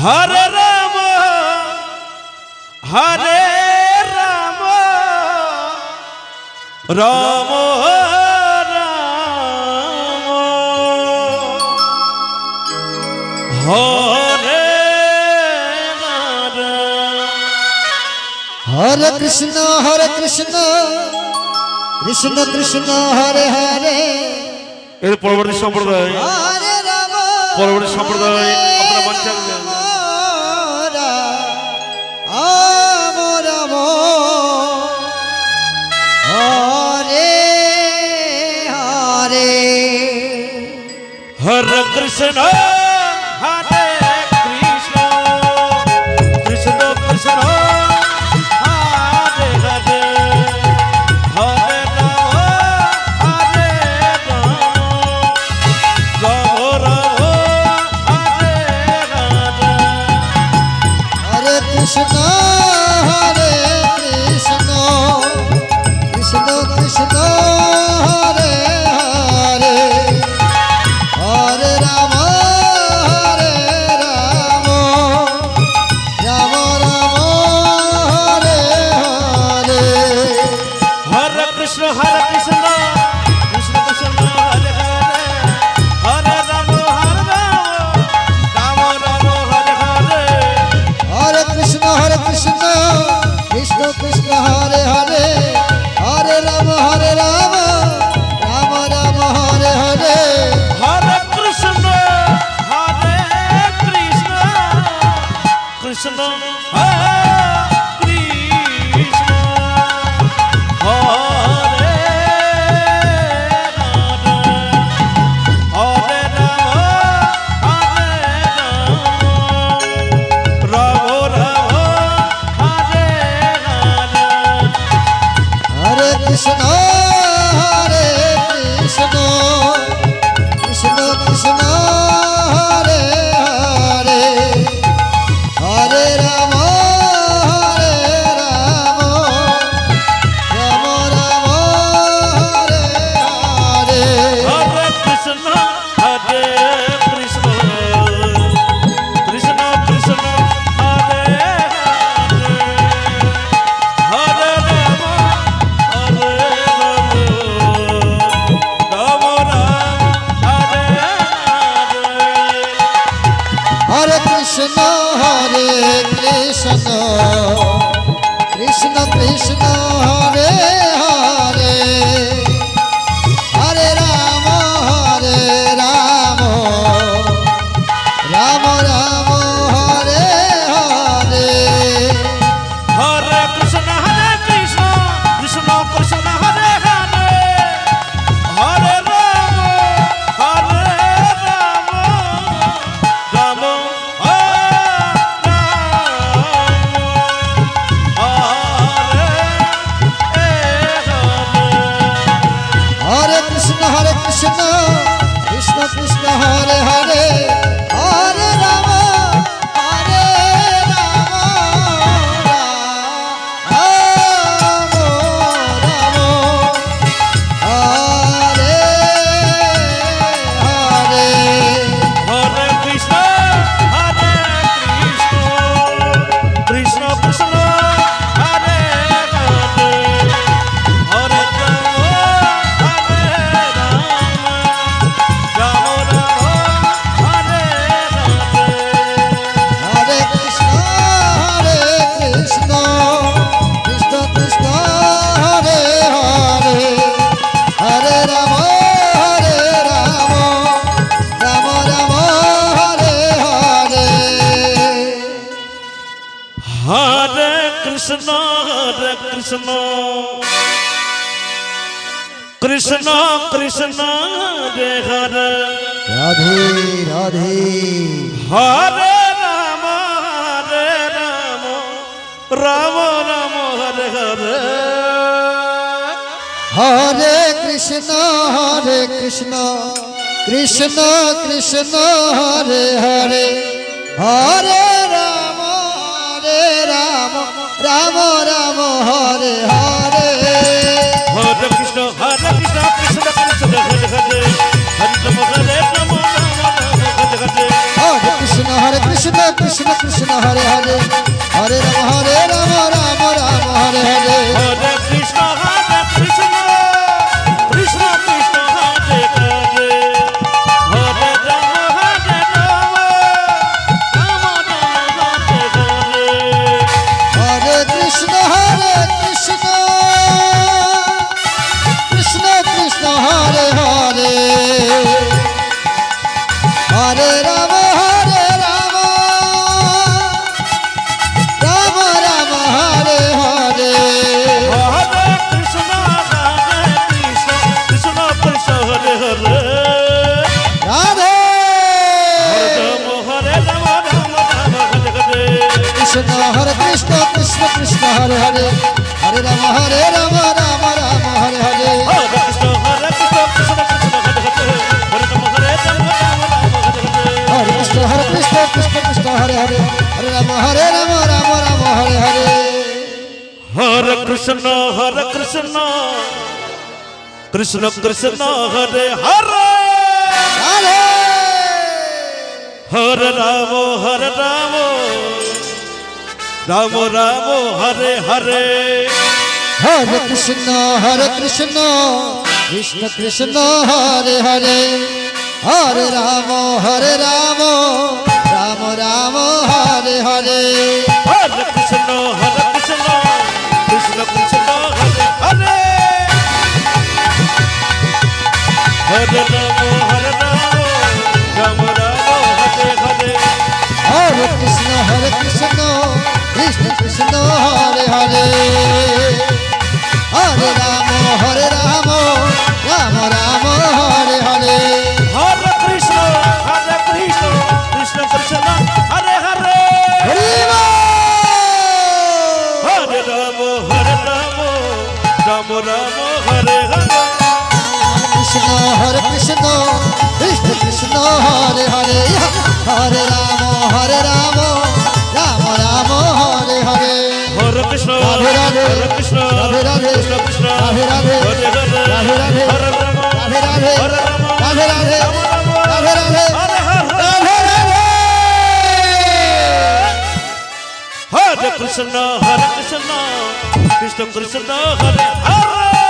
হরে রাম হরে রাম রাম রাম হরে हरे कृष्ण कृष्ण कृष्ण हरे हरे এর পরবর্তী সম্প্রদায় हरे राम পরবর্তী সম্প্রদায় আপনারা বাঞ্ছা করবেন राम हरे हरे हरे कृष्ण हरे कृष्ण कृष्ण कृष्ण हरे हरे हरे राम हरे राम राम राम हरे राम हरे कृष्ण कृष्ण कृष्ण हरे हरे हरे राम राम राम हरे हरे हरे कृष्ण कृष्ण कृष्ण कृष्ण हरे हरे हरे राम राम राम हरे हरे हरे कृष्ण कृष्ण कृष्ण हरे हरे हरे राम राम राम हरे हरे हरे कृष्ण कृष्ण हरे कृष्ण हरे हरे राम राम हरे हरे कृष्ण कृष्ण हरे हरे हरे राम राम राम हरे हरे हरे कृष्ण कृष्ण कृष्ण कृष्ण हरे हरे राम राम राम हरे हरे कृष्ण कृष्ण कृष्ण हरे हरे हरे राम राम राम हरे हरे हरे कृष्ण कृष्ण कृष्ण हरे हरे हरे राम राम राम हरे कृष्ण कृष्ण कृष्ण हरे हरे हरे राम राम हरे हरे हरे कृष्ण कृष्ण कृष्ण हरे हरे हरे राम हरे हरे कृष्ण कृष्ण हरे हरे हरे राम राम हरे हरे हरे कृष्ण कृष्ण कृष्ण हरे हरे राधे राधे हरे राम राम राम हरे हरे हरे कृष्ण कृष्ण कृष्ण हरे हरे हरे राम राम हरे हरे हरे कृष्ण कृष्ण कृष्ण हरे हरे हरे राम हरे राम राम राम हरे हरे हरे कृष्ण কৃষ্ণ কৃষ্ণ কৃষ্ণ হরে হরে হরে রাম রাম রাম হরে হরে হরে কৃষ্ণ কৃষ্ণ কৃষ্ণ কৃষ্ণ হরে হরে হরে রাম রাম রাম রাম হরে হরে হরে কৃষ্ণ কৃষ্ণ কৃষ্ণ কৃষ্ণ হরে হরে হরে রাম রাম রাম হরে হরে হরে কৃষ্ণ কৃষ্ণ কৃষ্ণ হরে হরে রাধে হরে রাম রাম রাম হরে হরে কৃষ্ণ হরে কৃষ্ণ কৃষ্ণ কৃষ্ণ হরে হরে হরে রাম রাম রাম হরে হরে হরে কৃষ্ণ কৃষ্ণ কৃষ্ণ হরে হরে হরে রাম রাম রাম রাম হরে হরে হরে কৃষ্ণ কৃষ্ণ কৃষ্ণ হরে হরে হরে রাম রাম হরে হরে হরে কৃষ্ণ কৃষ্ণ কৃষ্ণ হরে হরে রাধে হরে রাম রাম রাম হরে হরে হরে কৃষ্ণ কৃষ্ণ কৃষ্ণ হরে হরে হরে রাম রাম রাম হরে হরে হরে কৃষ্ণ কৃষ্ণ কৃষ্ণ হরে হরে হরে রাম রাম হরে হরে হরে কৃষ্ণ কৃষ্ণ কৃষ্ণ হরে হরে হরে রাম রাম রাম হরে হরে হরে কৃষ্ণ কৃষ্ণ কৃষ্ণ হরে হরে হরি বল! হরে রাম রাম রাম হরে হরে কৃষ্ণ কৃষ্ণ কৃষ্ণ হরে হরে হরে রাম রাম রাম হরে হরে হরে কৃষ্ণ রাধে রাধে হরে কৃষ্ণ রাধে রাধে কৃষ্ণ কৃষ্ণ রাধে রাধে হরে হরে রাধে রাধে হরে রাম রাধে রাধে হরে রাম রাধে রাধে রাম রাম রাধে রাধে হরে হরে রাধে রাধে হরে কৃষ্ণ কৃষ্ণ কৃষ্ণ হরে হরে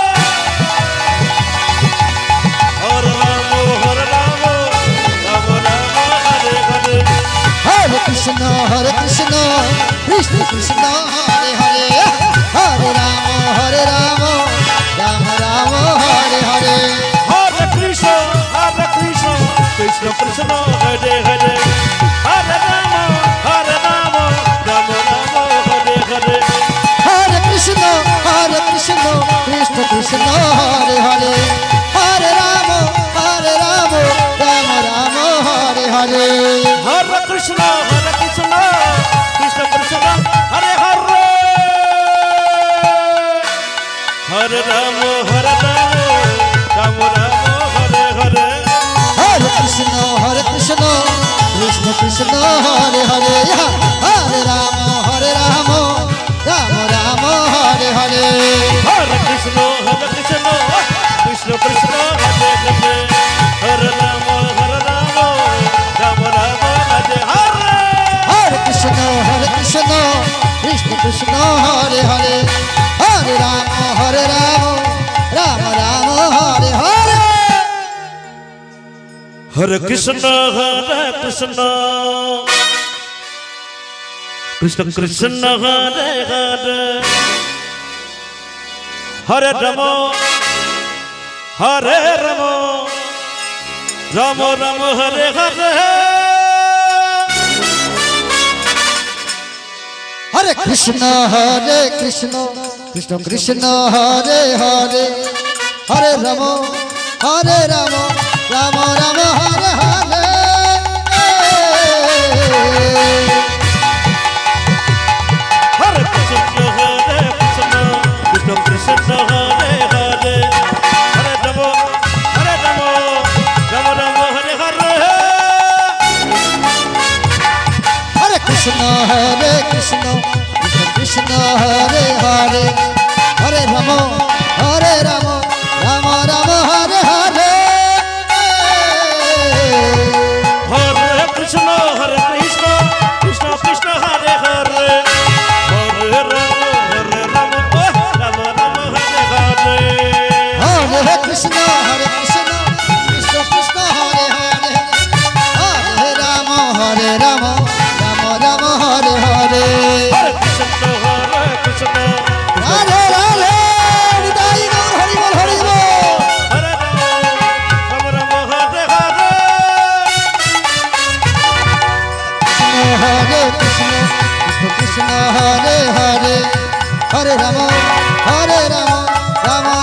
হরে রাম রাম রাম হরে হরে হরে কৃষ্ণ কৃষ্ণ কৃষ্ণ হরে হরে হরে রাম রাম হরে হরে হরে কৃষ্ণ কৃষ্ণ কৃষ্ণ হরে হরে হরে রাম রাম রাম হরে হরে হরে কৃষ্ণ কৃষ্ণ কৃষ্ণ হরে হরে হরে রাম রাম হরে হরে হরে কৃষ্ণ কৃষ্ণ কৃষ্ণ হরে হরে হরে রাম রাম হরে হরে হরে কৃষ্ণ কৃষ্ণ হরে হরে হরে রাম রাম হরে হরে হরে কৃষ্ণ কৃষ্ণ কৃষ্ণ হরে হরে হরে রাম রাম হরে হরে হরে কৃষ্ণ কৃষ্ণ হরে হরে হরে রাম রাম হরে হরে হরে কৃষ্ণ কৃষ্ণ কৃষ্ণ হরে হরে হরে রাম রাম রাম হরে হরে হরে কৃষ্ণ কৃষ্ণ কৃষ্ণ হরে হরে হরে রাম রাম হরে হরে হরে কৃষ্ণ কৃষ্ণ কৃষ্ণ হরে হরে হরে রাম রাম রাম হরে হরে হরে কৃষ্ণ কৃষ্ণ হরে হরে হরে রাম রাম হরে হরে হরে কৃষ্ণ কৃষ্ণ হরে হরে হরে রাম রাম